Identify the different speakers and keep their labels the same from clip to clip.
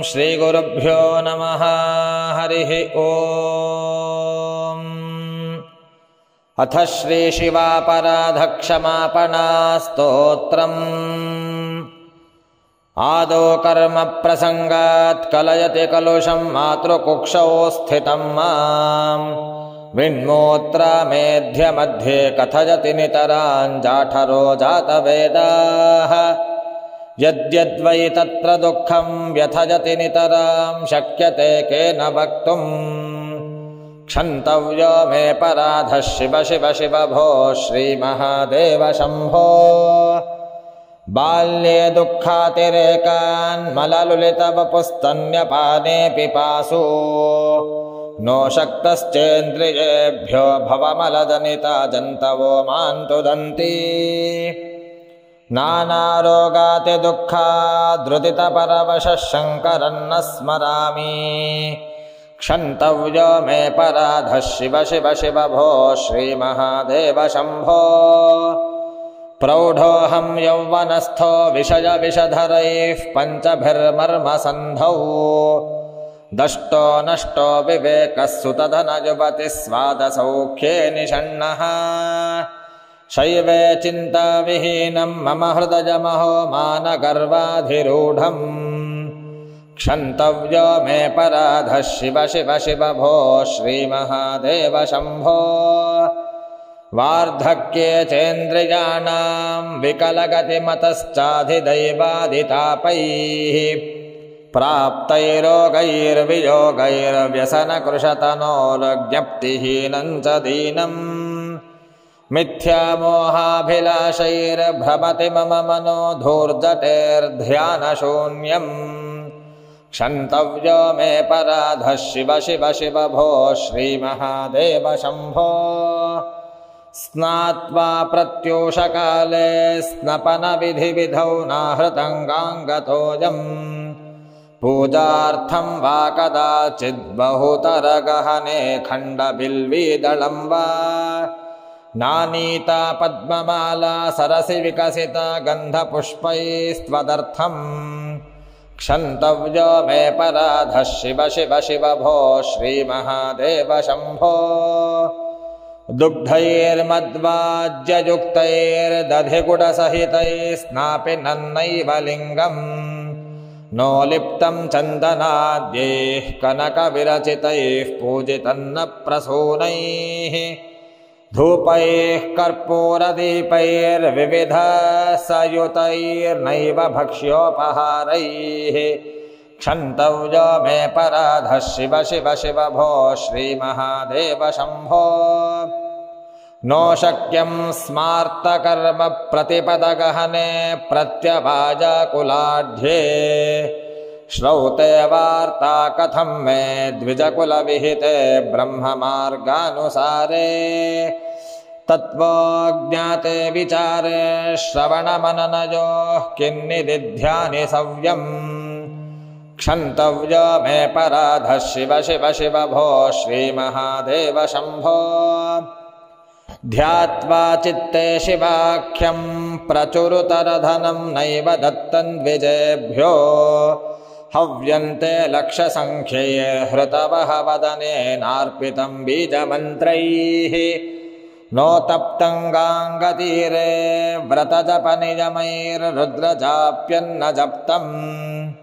Speaker 1: श्रीगुरुभ्यो नमः। हरिः ओम्। अथ श्रीशिवापराधक्षमापणास्तोत्रम्। आदौ कर्म प्रसंगात् कलयति कलुषं मातृकुक्षौ स्थितं मां विन्मोत्रा मेध्य मध्ये कथयति नितराञ्जाठरो जातवेदाः। यद्यद्वै तत्र दुःखं व्यथयति नितरां शक्यते केन वक्तुम्। क्षन्तव्यो मे पराधः शिव शिव शिव भो श्रीमहादेव शम्भो। बाल्ये दुःखातिरेकान्मललुलितवपुस्तन्यपाने पिपासु नो शक्तश्चेन्द्रियेभ्यो भवमलजनिता जन्तवो मान्तुदन्ति। नानारोगातिदुःखाद्रुदितपरवशः शङ्करं न स्मरामि। क्षन्तव्यो मे पराधः शिव शिव शिव भो श्रीमहादेव शम्भो। प्रौढोऽहं यौवनस्थो विषयविषधरैः पञ्चभिर्मर्मसन्धौ दष्टो नष्टो विवेकः सुतधनयुवतिः स्वादसौख्ये निषण्णः। शैवे चिन्ताविहीनं मम हृदयमहो मानगर्वाधिरूढम्। क्षन्तव्यो मे पराधः शिव शिव शिव भो श्रीमहादेव शम्भो। वार्धक्ये चेन्द्रियाणां विकलगतिमतश्चाधिदैवादितापैः प्राप्तैरोगैर्वियोगैर्व्यसनकृशतनोर्ज्ञप्तिहीनं च दीनम्। मिथ्यामोहाभिलाषैर्भ्रमति मम मनो धूर्जटेर्ध्यानशून्यम्। क्षन्तव्यो मे पराधः शिव शिव शिव भो श्रीमहादेव शम्भो। स्नात्वा प्रत्यूषकाले स्नपनविधिविधौ नाहृतङ्गाङ्गतोऽयम्। पूजार्थं वा कदाचिद्बहुतरगहने खण्डबिल्वीदलं वा नानीता पद्ममाला सरसि विकसिता गन्धपुष्पैस्त्वदर्थम्। क्षन्तव्यो मे पराधः शिव शिव शिव भो श्रीमहादेव शम्भो। दुग्धैर्मद्वाज्ययुक्तैर्दधिगुडसहितैः स्नापिनन्नैव लिङ्गम् नो लिप्तं चन्दनाद्यैः कनकविरचितैः पूजितन्न प्रसूनैः। धूपैः कर्पूरदीपैर्विविधसयुतैर्नैव भक्ष्योपहारैः। क्षन्तव्यो मे पराधः शिव शिव शिव भो श्रीमहादेव शम्भो। नो शक्यं स्मार्तकर्म प्रतिपदगहने प्रत्यवाजाकुलाढ्ये। श्रौते वार्ता कथं मे द्विजकुलविहिते ब्रह्ममार्गानुसारे। तत्त्वज्ञाते विचारे श्रवणमननयोः किन्निदिध्यानि सव्यम्। क्षन्तव्यो मे पराधः शिव शिव शिव भो श्रीमहादेव शम्भो। ध्यात्वा चित्ते शिवाख्यं प्रचुरतरधनं नैव दत्तं द्विजेभ्यो। हव्यन्ते लक्षसङ्ख्ये हृतवः वदनेनार्पितं बीजमन्त्रैः। नो तप्तङ्गाङ्गतीरे व्रतजपनियमैर्रुद्रजाप्यन्न जप्तम्।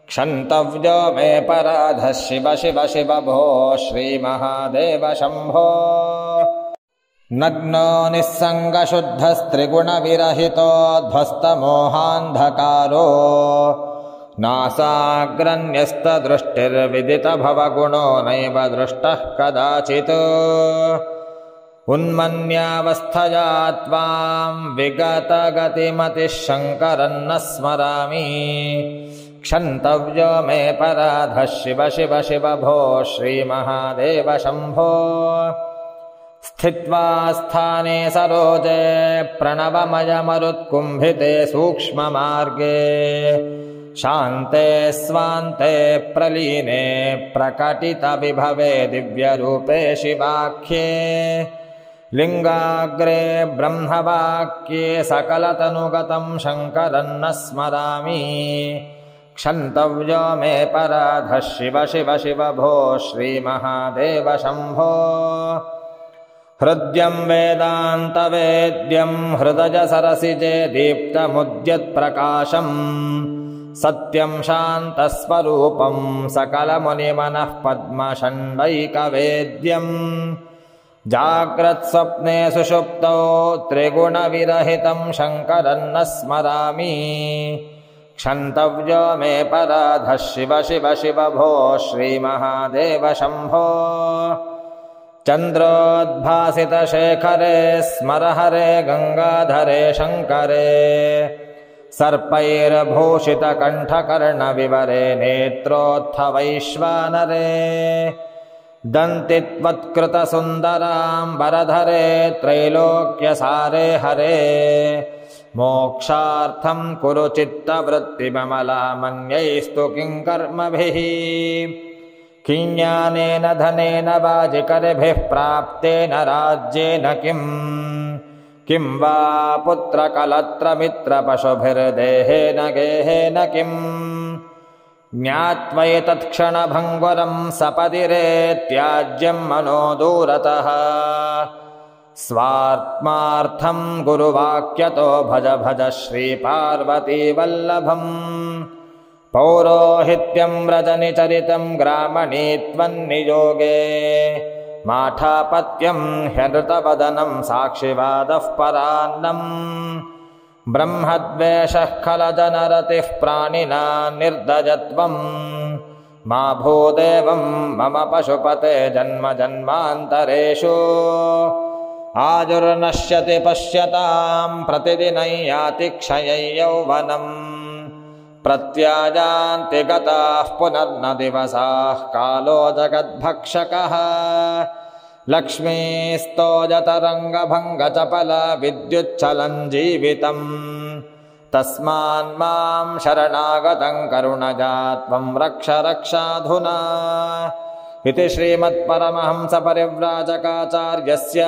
Speaker 1: क्षन्तव्यो मे पराधः शिव शिव शिव भो श्रीमहादेव शम्भो। नग्नो निस्सङ्गशुद्धस्त्रिगुणविरहितो ध्वस्तमोहान्धकारो नासाग्रन्यस्तदृष्टिर्विदितभवगुणो नैव दृष्टः कदाचित्। उन्मन्यावस्थया त्वां विगतगतिमतिः शङ्करं न स्मरामि। क्षन्तव्यो मे पराधः शिव शिव शिव भो श्रीमहादेव शम्भो। स्थित्वा स्थाने सरोजे प्रणवमयमरुत्कुम्भिते सूक्ष्ममार्गे शान्ते स्वान्ते प्रलीने प्रकटितविभवे दिव्यरूपे शिवाख्ये। लिंगाग्रे ब्रह्मवाक्ये सकलतनुगतं शङ्करं न स्मरामि। क्षन्तव्यो मे पराधः शिव शिव शिव भो श्रीमहादेव शम्भो हृद्यं वेदान्तवेद्यं हृदयसरसिजे दीप्तमुद्यत्प्रकाशम् सत्यं शान्तस्वरूपं सकलमुनिमनः पद्मषण्डैकवेद्यं जाग्रत्स्वप्ने सुषुप्तौ त्रिगुणविरहितं शङ्करं न स्मरामि क्षन्तव्यो मे पराधः शिव शिव शिव भो श्रीमहादेव शम्भो चन्द्रोद्भासितशेखरे स्मरहरे गङ्गाधरे शङ्करे सर्पैर्भूषितकण्ठकर्णविवरे नेत्रोत्थवैश्वानरे दन्तित्वत्कृतसुन्दराम्बरधरे त्रैलोक्यसारे हरे मोक्षार्थं कुरु चित्तवृत्तिममलामन्यैस्तु किंकर्मभिः किञ्ज्ञानेन धनेन वाजिकरभिः प्राप्तेन राज्येन किं वा पुत्रकलत्रमित्रपशुभिर्देहेन गेहेन किम् ज्ञात्वैतत्क्षणभङ्गुरं सपदिरे त्याज्यं मनो दूरतः स्वात्मार्थं गुरुवाक्यतो भज भज श्रीपार्वतीवल्लभम् पौरोहित्यं रजनिचरितं ग्रामणीत्वन्नियोगे माठापत्यं ह्यनृतवदनं साक्षिवादः परान्नम् ब्रह्मद्वेषः खलजनरतिः प्राणिना निर्दजत्वं मा भूदेवं मम पशुपते जन्म जन्मान्तरेषु आजुर्नश्यति पश्यतां प्रतिदिनं याति क्षयै यौवनम् प्रत्यायान्ति गताः पुनर्न दिवसाः कालो जगद्भक्षकः लक्ष्मीस्तोजतरङ्गभङ्गचपला विद्युच्चलं जीवितम् तस्मान्मां शरणागतं करुणजा त्वं रक्ष रक्षाधुना इति श्रीमत्परमहंसपरिव्राजकाचार्यस्य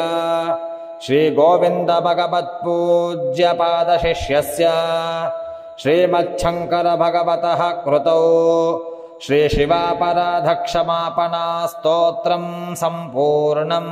Speaker 1: श्रीगोविन्दभगवत्पूज्यपादशिष्यस्य श्रीमच्छङ्करभगवतः कृतौ श्रीशिवापराधक्षमापणा स्तोत्रं सम्पूर्णम्।